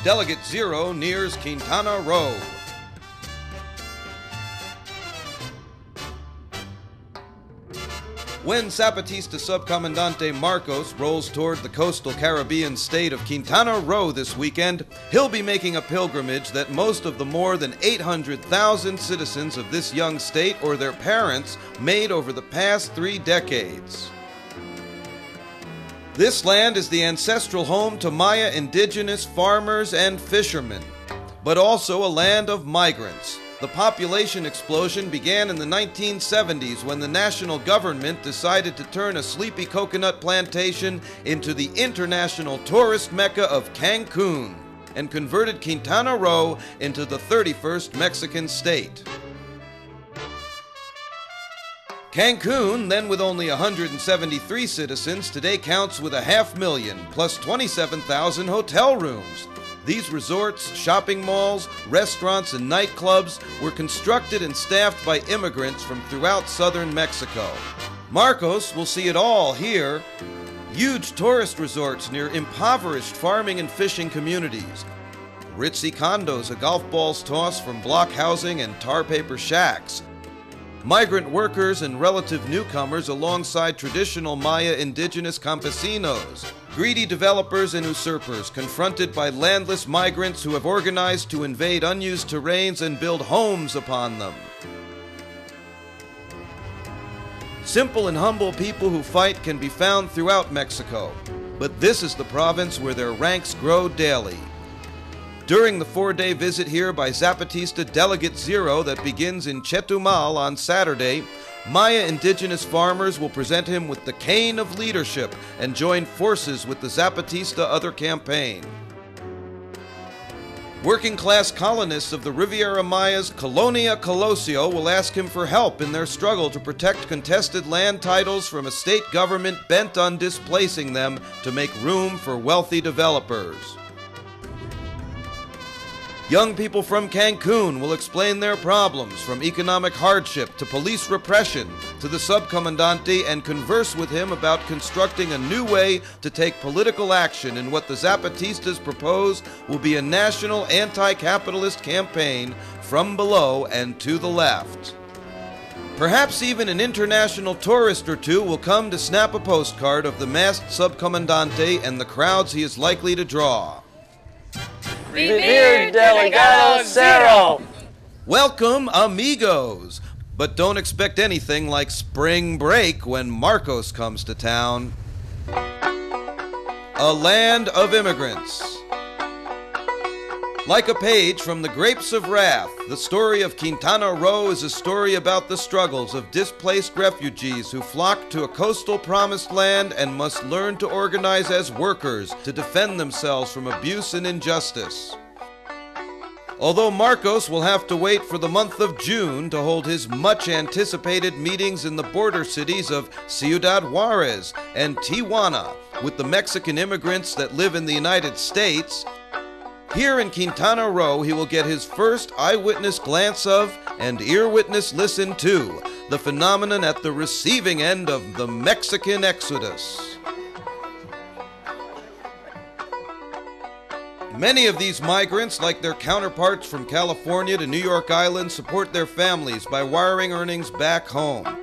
Delegate 0 nears Quintana Roo. When Zapatista Subcomandante Marcos rolls toward the coastal Caribbean state of Quintana Roo this weekend, he'll be making a pilgrimage that most of the more than 800,000 citizens of this young state or their parents made over the past 3 decades. This land is the ancestral home to Maya indigenous farmers and fishermen, but also a land of migrants. The population explosion began in the 1970s when the national government decided to turn a sleepy coconut plantation into the international tourist mecca of Cancun and converted Quintana Roo into the 31st Mexican state. Cancun, then with only 173 citizens, today counts with 500,000 plus 27,000 hotel rooms. These resorts, shopping malls, restaurants, and nightclubs were constructed and staffed by immigrants from throughout southern Mexico. Marcos will see it all here. Huge tourist resorts near impoverished farming and fishing communities. Ritzy condos a golf ball's toss from block housing and tar paper shacks. Migrant workers and relative newcomers alongside traditional Maya indigenous campesinos. Greedy developers and usurpers confronted by landless migrants who have organized to invade unused terrains and build homes upon them. Simple and humble people who fight can be found throughout Mexico, but this is the province where their ranks grow daily. During the 4-day visit here by Zapatista Delegate 0 that begins in Chetumal on Saturday, Maya indigenous farmers will present him with the cane of leadership and join forces with the Zapatista Other campaign. Working-class colonists of the Riviera Maya's Colonia Colosio will ask him for help in their struggle to protect contested land titles from a state government bent on displacing them to make room for wealthy developers. Young people from Cancun will explain their problems, from economic hardship to police repression to the subcomandante, and converse with him about constructing a new way to take political action in what the Zapatistas propose will be a national anti-capitalist campaign from below and to the left. Perhaps even an international tourist or two will come to snap a postcard of the masked subcomandante and the crowds he is likely to draw. Riviera Delegate 0! Welcome, amigos! But don't expect anything like spring break when Marcos comes to town. A land of immigrants. Like a page from The Grapes of Wrath, the story of Quintana Roo is a story about the struggles of displaced refugees who flock to a coastal promised land and must learn to organize as workers to defend themselves from abuse and injustice. Although Marcos will have to wait for the month of June to hold his much-anticipated meetings in the border cities of Ciudad Juarez and Tijuana with the Mexican immigrants that live in the United States, here in Quintana Roo, he will get his first eyewitness glance of and ear-witness listen to the phenomenon at the receiving end of the Mexican exodus. Many of these migrants, like their counterparts from California to New York Island, support their families by wiring earnings back home.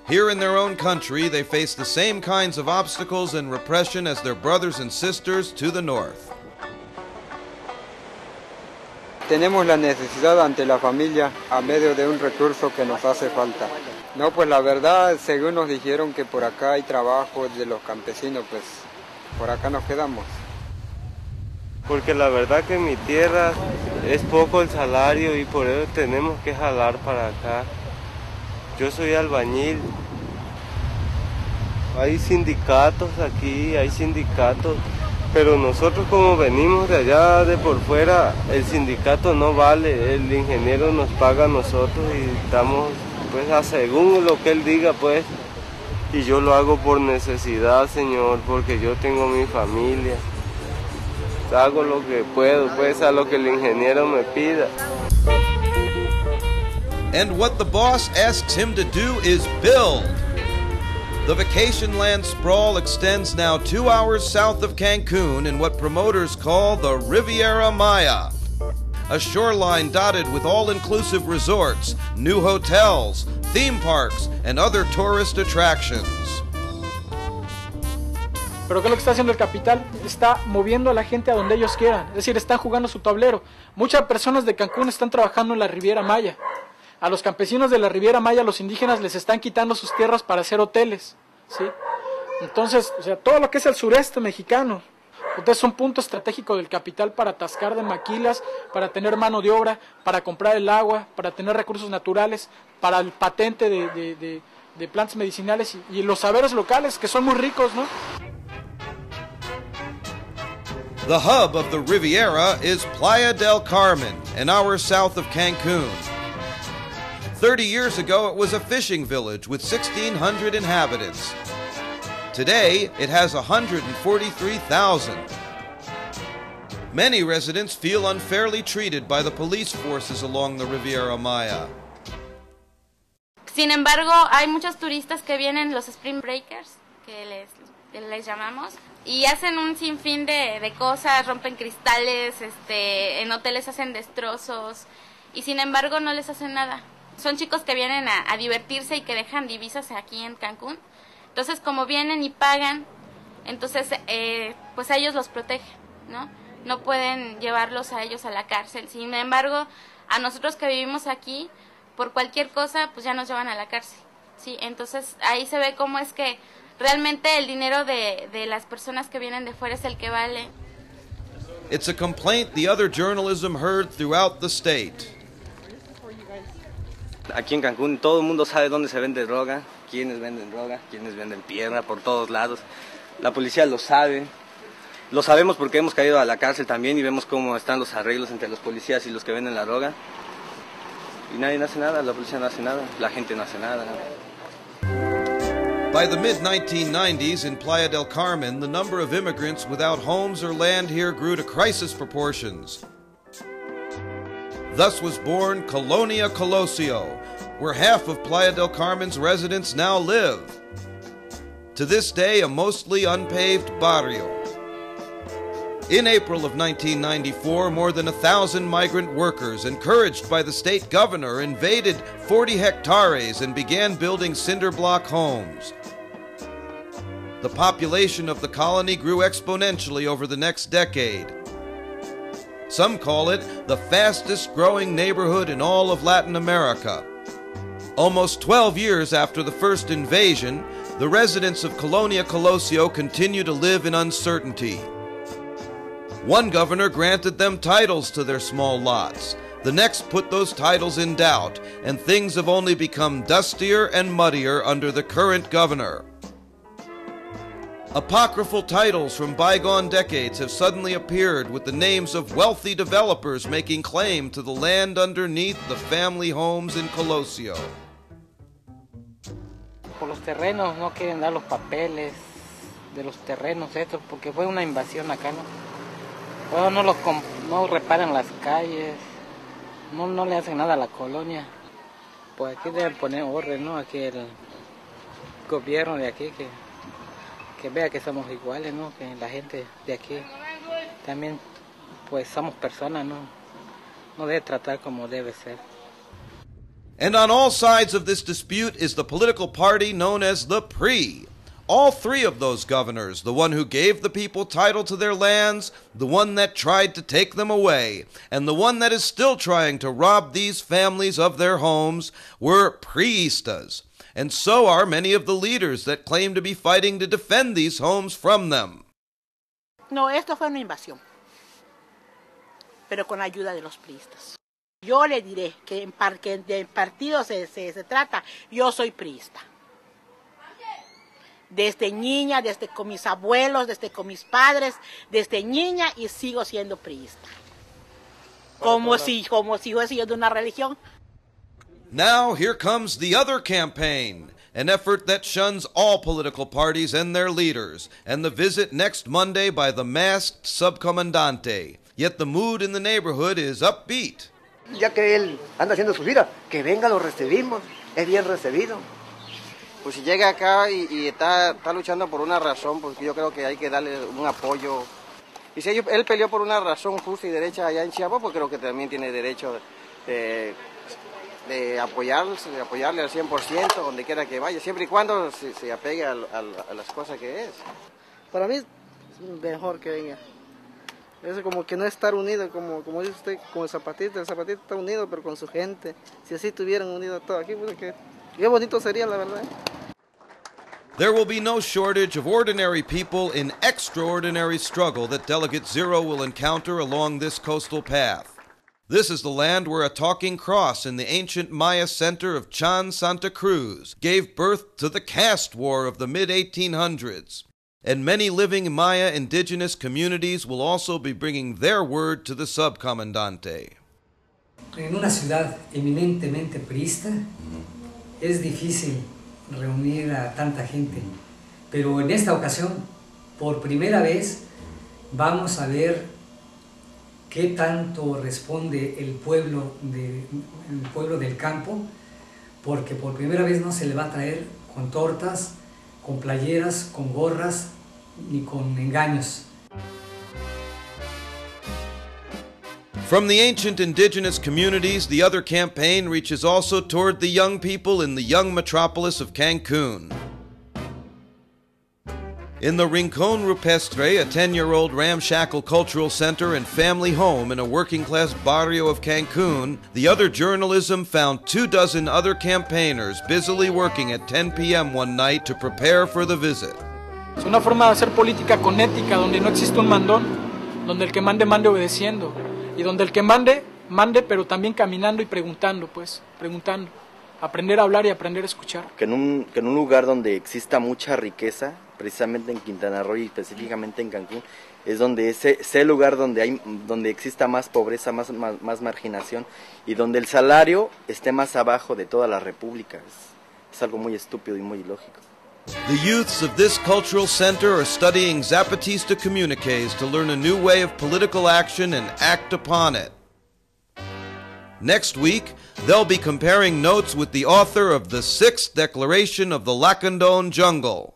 Here in their own country, they face the same kinds of obstacles and repression as their brothers and sisters to the north. Tenemos la necesidad ante la familia a medio de un recurso que nos hace falta. No, pues la verdad, según nos dijeron que por acá hay trabajo de los campesinos, pues por acá nos quedamos. Porque la verdad que en mi tierra es poco el salario y por eso tenemos que jalar para acá. Yo soy albañil. Hay sindicatos aquí, hay sindicatos. Pero nosotros como venimos de allá de por fuera, el sindicato no vale, el ingeniero nos paga a nosotros y estamos pues a según lo que él diga pues. Y yo lo hago por necesidad, señor, porque yo tengo mi familia. Hago lo que puedo, pues a lo que el ingeniero me pida. And what the boss asks him to do is build. The vacation land sprawl extends now 2 hours south of Cancun in what promoters call the Riviera Maya, a shoreline dotted with all-inclusive resorts, new hotels, theme parks, and other tourist attractions. Pero ¿qué es lo que está haciendo el capital? Está moviendo a la gente a donde ellos quieran, es decir, están jugando su tablero. Muchas personas de Cancún están trabajando en la Riviera Maya. A los campesinos de la Riviera Maya, los indígenas, les están quitando sus tierras para hacer hoteles, ¿sí? Entonces, o sea, todo lo que es el sureste mexicano, entonces es un punto estratégico del capital para atascar de maquilas, para tener mano de obra, para comprar el agua, para tener recursos naturales, para el patente de plantas medicinales y los saberes locales, que son muy ricos, ¿no? The hub of the Riviera is Playa del Carmen, an hour south of Cancun. 30 years ago, it was a fishing village with 1,600 inhabitants. Today, it has 143,000. Many residents feel unfairly treated by the police forces along the Riviera Maya. Sin embargo, hay muchos turistas que vienen, los Spring Breakers, que les llamamos, y hacen un sinfín de cosas, rompen cristales, en hoteles hacen destrozos, y sin embargo no les hacen nada. Son chicos que vienen a divertirse y que dejan divisas aquí en Cancún. Entonces, como vienen y pagan, entonces pues a ellos los protegen, ¿no? No pueden llevarlos a ellos a la cárcel. Sin embargo, a nosotros que vivimos aquí, por cualquier cosa, pues ya nos llevan a la cárcel, ¿sí? Entonces, ahí se ve cómo es que realmente el dinero de las personas que vienen de fuera es el que vale. It's a complaint the other journalism heard throughout the state. Aquí en Cancún todo el mundo sabe dónde se vende droga, quiénes venden droga, quiénes venden piedra, por todos lados. La policía lo sabe, lo sabemos porque hemos caído a la cárcel también y vemos cómo están los arreglos entre los policías y los que venden la droga. Y nadie hace nada, la policía no hace nada, la gente no hace nada. By the mid-1990s in Playa del Carmen, the number of immigrants without homes or land here grew to crisis proportions. Thus was born Colonia Colosio, where half of Playa del Carmen's residents now live. To this day, a mostly unpaved barrio. In April of 1994, more than 1,000 migrant workers, encouraged by the state governor, invaded 40 hectares and began building cinder block homes. The population of the colony grew exponentially over the next decade. Some call it the fastest growing neighborhood in all of Latin America. Almost 12 years after the first invasion, the residents of Colonia Colosio continue to live in uncertainty. One governor granted them titles to their small lots. The next put those titles in doubt, and things have only become dustier and muddier under the current governor. Apocryphal titles from bygone decades have suddenly appeared with the names of wealthy developers making claim to the land underneath the family homes in Colosio. Por los terrenos no quieren dar los papeles de los terrenos estos porque fue una invasión acá, ¿no? Bueno, no reparan las calles, no le hacen nada a la colonia. Pues aquí deben poner orden, ¿no? Aquí el gobierno de aquí que vea que somos iguales, ¿no? Que la gente de aquí también, pues somos personas, ¿no? No debe tratar como debe ser. And on all sides of this dispute is the political party known as the PRI. All three of those governors, the one who gave the people title to their lands, the one that tried to take them away, and the one that is still trying to rob these families of their homes, were priistas. And so are many of the leaders that claim to be fighting to defend these homes from them. No, esto fue una invasión, pero con la ayuda de los priistas. Yo le diré que de partido se trata, yo soy priista. Desde niña, desde con mis abuelos, desde con mis padres, desde niña y sigo siendo priista. Como si fuese yo de una religión. Now here comes the other campaign, an effort that shuns all political parties and their leaders, and the visit next Monday by the masked subcomandante. Yet the mood in the neighborhood is upbeat. Ya que él anda haciendo su gira, que venga, lo recibimos, es bien recibido. pues si llega acá y está luchando por una razón, pues yo creo que hay que darle un apoyo. Y si él peleó por una razón justa y derecha allá en Chiapas, pues creo que también tiene derecho de apoyarle al 100%, donde quiera que vaya, siempre y cuando se apegue a las cosas que es. Para mí es mejor que venga. Es como que no estar unido, como dice usted, con el Zapatista está unido, pero con su gente. Si así estuvieran unidos todos aquí, pues qué bonito sería, la verdad. There will be no shortage of ordinary people in extraordinary struggle that Delegate Zero will encounter along this coastal path. This is the land where a talking cross in the ancient Maya center of Chan Santa Cruz gave birth to the caste war of the mid-1800s. And many living Maya indigenous communities will also be bringing their word to the subcomandante. En una ciudad eminentemente priista es difícil reunir a tanta gente, pero en esta ocasión, por primera vez, vamos a ver qué tanto responde el pueblo del campo, porque por primera vez no se le va a traer con tortas, con playeras, con gorras, ni con engaños. From the ancient indigenous communities, the other campaign reaches also toward the young people in the young metropolis of Cancun. In the Rincón Rupestre, a 10-year-old ramshackle cultural center and family home in a working-class barrio of Cancun, the other journalism found 24 other campaigners busily working at 10 p.m. one night to prepare for the visit. Es una forma de hacer política con ética, donde no existe un mandón, donde el que mande, mande obedeciendo, y donde el que mande, mande, pero también caminando y preguntando, preguntando. Aprender a hablar y aprender a escuchar. Que en un lugar donde exista mucha riqueza, precisamente en Quintana Roo y específicamente en Cancún, es donde ese lugar donde exista más pobreza, más marginación, y donde el salario esté más abajo de toda la república. Es algo muy estúpido y muy ilógico. The youths of this cultural center are studying Zapatista communiques to learn a new way of political action and act upon it. Next week, they'll be comparing notes with the author of the 6th Declaration of the Lacandon Jungle.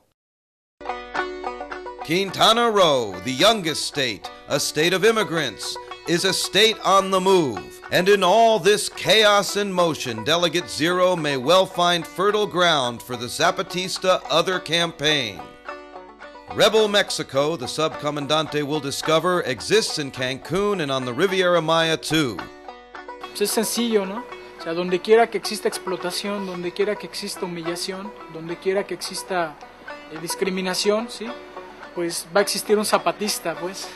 Quintana Roo, the youngest state, a state of immigrants, is a state on the move. And in all this chaos and motion, Delegate Zero may well find fertile ground for the Zapatista Other campaign. Rebel Mexico, the subcomandante will discover, exists in Cancun and on the Riviera Maya too. Pues es sencillo, ¿no? O sea, donde quiera que exista explotación, donde quiera que exista humillación, donde quiera que exista discriminación, ¿sí? Pues va a existir un zapatista, pues.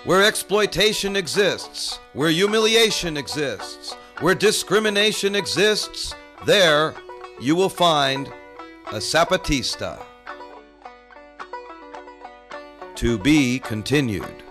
Where exploitation exists, where humiliation exists, where discrimination exists, there you will find a Zapatista. To be continued.